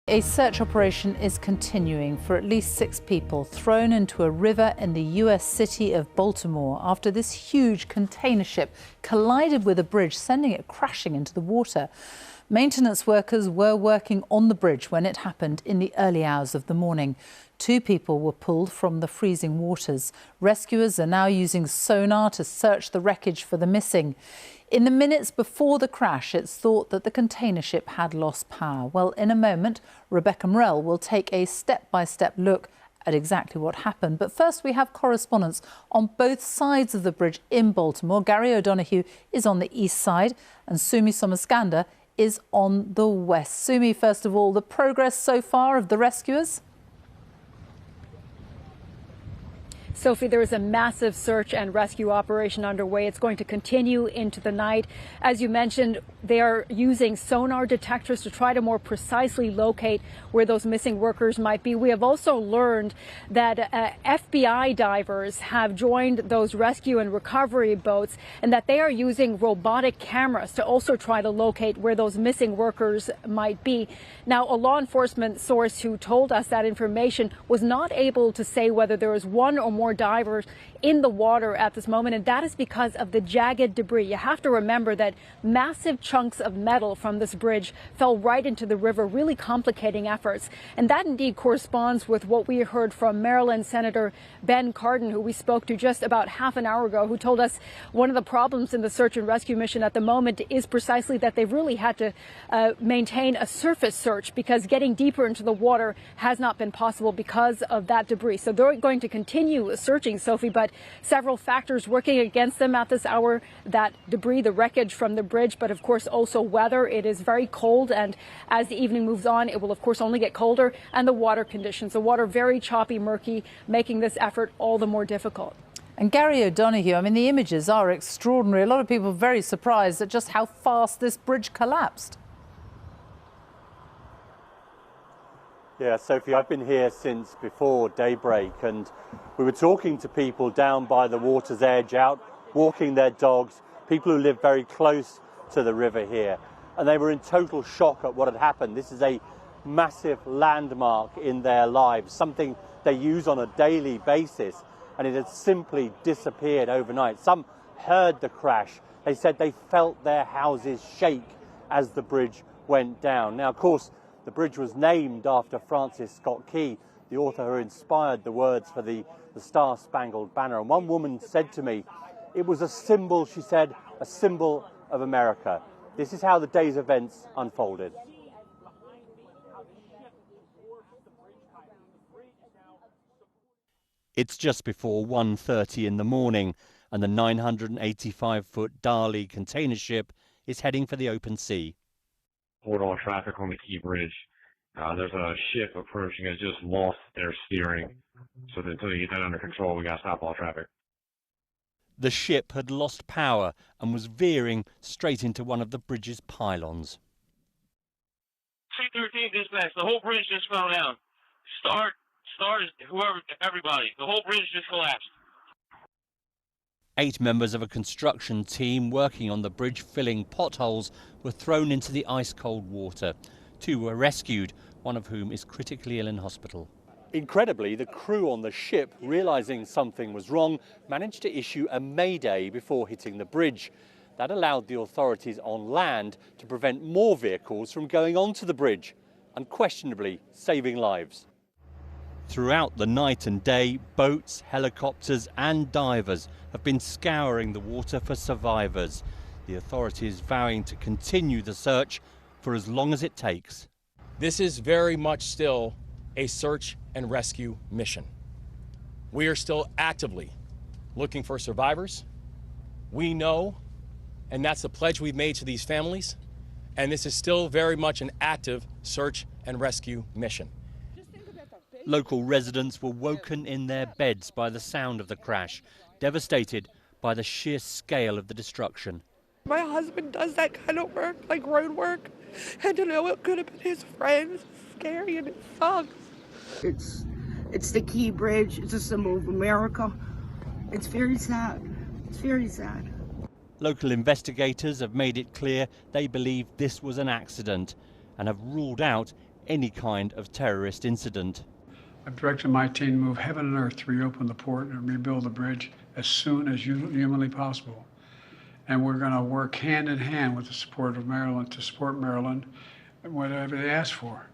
A search operation is continuing for at least 6 people thrown into a river in the US city of Baltimore after this huge container ship collided with a bridge, sending it crashing into the water. Maintenance workers were working on the bridge when it happened in the early hours of the morning. 2 people were pulled from the freezing waters. Rescuers are now using sonar to search the wreckage for the missing. In the minutes before the crash, it's thought that the container ship had lost power. Well, in a moment, Rebecca Morell will take a step-by-step look at exactly what happened. But first, we have correspondents on both sides of the bridge in Baltimore. Gary O'Donoghue is on the east side and Sumi Somaskanda is on the west. Sumi, first of all, the progress so far of the rescuers? Sophie, there is a massive search and rescue operation underway. It's going to continue into the night. As you mentioned, they are using sonar detectors to try to more precisely locate where those missing workers might be. We have also learned that FBI divers have joined those rescue and recovery boats and that they are using robotic cameras to also try to locate where those missing workers might be. Now, a law enforcement source who told us that information was not able to say whether there was one or more divers in the water at this moment, and that is because of the jagged debris. You have to remember that massive chunks of metal from this bridge fell right into the river, really complicating efforts. And that indeed corresponds with what we heard from Maryland Senator Ben Cardin, who we spoke to just about half an hour ago, who told us one of the problems in the search and rescue mission at the moment is precisely that they've really had to maintain a surface search because getting deeper into the water has not been possible because of that debris. So they're going to continue searching, Sophie, but several factors working against them at this hour: that debris, the wreckage from the bridge, but of course also weather. It is very cold, and as the evening moves on, it will of course only get colder, and the water conditions. The water very choppy, murky, making this effort all the more difficult. And Gary O'Donoghue, I mean, the images are extraordinary. A lot of people are very surprised at just how fast this bridge collapsed. Yeah, Sophie, I've been here since before daybreak, and we were talking to people down by the water's edge, out walking their dogs, people who live very close to the river here, and they were in total shock at what had happened. This is a massive landmark in their lives, something they use on a daily basis, and it had simply disappeared overnight. Some heard the crash. They said they felt their houses shake as the bridge went down. Now, of course, the bridge was named after Francis Scott Key, the author who inspired the words for the Star-Spangled Banner. And one woman said to me, it was a symbol, she said, a symbol of America. This is how the day's events unfolded. It's just before 1:30 in the morning, and the 985-foot Dali container ship is heading for the open sea. Hold on traffic on the Key Bridge. There's a ship approaching. It just lost their steering. So until you get that under control, we got to stop all traffic. The ship had lost power and was veering straight into one of the bridge's pylons. C-13 dispatch. The whole bridge just fell down. Start, whoever, everybody. The whole bridge just collapsed. 8 members of a construction team working on the bridge filling potholes were thrown into the ice-cold water. 2 were rescued, one of whom is critically ill in hospital. Incredibly, the crew on the ship, realising something was wrong, managed to issue a mayday before hitting the bridge. That allowed the authorities on land to prevent more vehicles from going onto the bridge, unquestionably saving lives. Throughout the night and day, boats, helicopters and divers have been scouring the water for survivors. The authorities vowing to continue the search for as long as it takes. This is very much still a search and rescue mission. We are still actively looking for survivors. We know, and that's the pledge we've made to these families, and this is still very much an active search and rescue mission. Local residents were woken in their beds by the sound of the crash, devastated by the sheer scale of the destruction. My husband does that kind of work, like road work, and to know it could have been his friends, it's scary and it sucks. It's the Key Bridge. It's a symbol of America. It's very sad. It's very sad. Local investigators have made it clear they believe this was an accident and have ruled out any kind of terrorist incident. I've directed my team to move heaven and earth to reopen the port and rebuild the bridge as soon as humanly possible. And we're going to work hand in hand with the support of Maryland to support Maryland and whatever they ask for.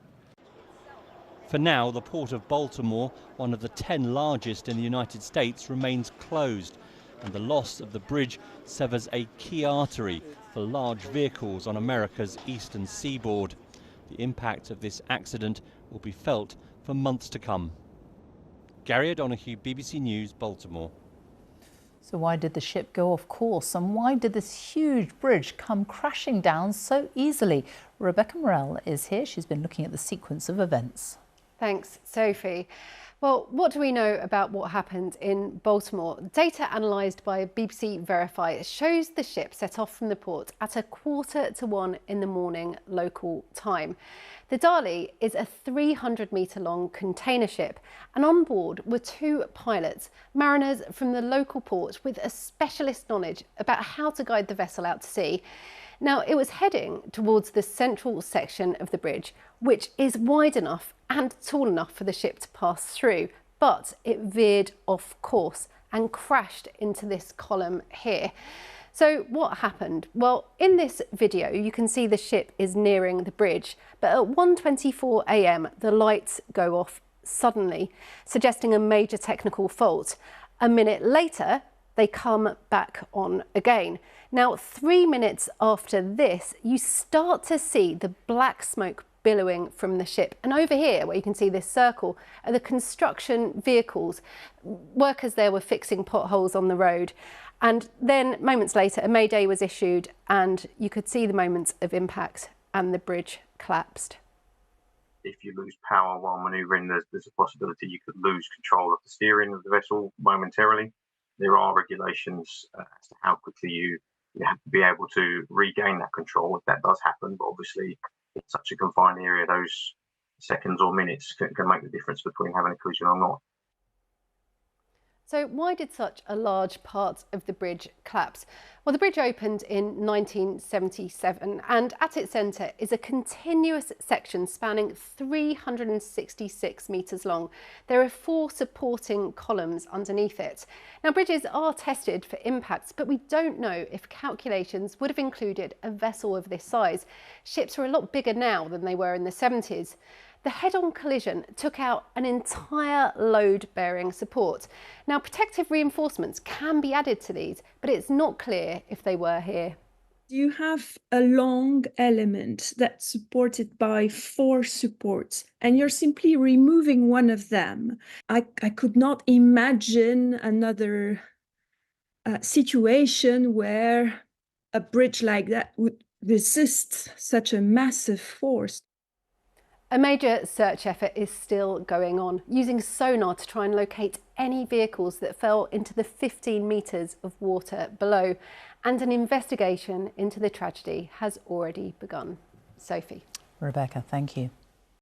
For now, the port of Baltimore, one of the 10 largest in the United States, remains closed, and the loss of the bridge severs a key artery for large vehicles on America's eastern seaboard. The impact of this accident will be felt for months to come. Gary O'Donoghue, BBC News, Baltimore. So why did the ship go off course, and why did this huge bridge come crashing down so easily? Rebecca Morell is here. She's been looking at the sequence of events. Thanks, Sophie. Well, what do we know about what happened in Baltimore? Data analysed by BBC Verify shows the ship set off from the port at 1:45 in the morning local time. The Dali is a 300-metre long container ship, and on board were 2 pilots, mariners from the local port with a specialist knowledge about how to guide the vessel out to sea. Now, it was heading towards the central section of the bridge, which is wide enough and tall enough for the ship to pass through, but it veered off course and crashed into this column here. So what happened? Well, in this video, you can see the ship is nearing the bridge, but at 1:24 a.m, the lights go off suddenly, suggesting a major technical fault. A minute later, they come back on again. Now, 3 minutes after this, you start to see the black smoke billowing from the ship. And over here, where you can see this circle, are the construction vehicles. Workers there were fixing potholes on the road. And then moments later, a mayday was issued, and you could see the moments of impact, and the bridge collapsed. If you lose power while manoeuvring, there's a possibility you could lose control of the steering of the vessel momentarily. There are regulations as to how quickly you have to be able to regain that control if that does happen. But obviously, in such a confined area, those seconds or minutes can make the difference between having a collision or not. So why did such a large part of the bridge collapse? Well, the bridge opened in 1977, and at its centre is a continuous section spanning 366 metres long. There are 4 supporting columns underneath it. Now, bridges are tested for impacts, but we don't know if calculations would have included a vessel of this size. Ships are a lot bigger now than they were in the 70s. The head-on collision took out an entire load-bearing support. Now, protective reinforcements can be added to these, but it's not clear if they were here. You have a long element that's supported by 4 supports, and you're simply removing one of them. I could not imagine another situation where a bridge like that would resist such a massive force. A major search effort is still going on, using sonar to try and locate any vehicles that fell into the 15 metres of water below. And an investigation into the tragedy has already begun. Sophie. Rebecca, thank you.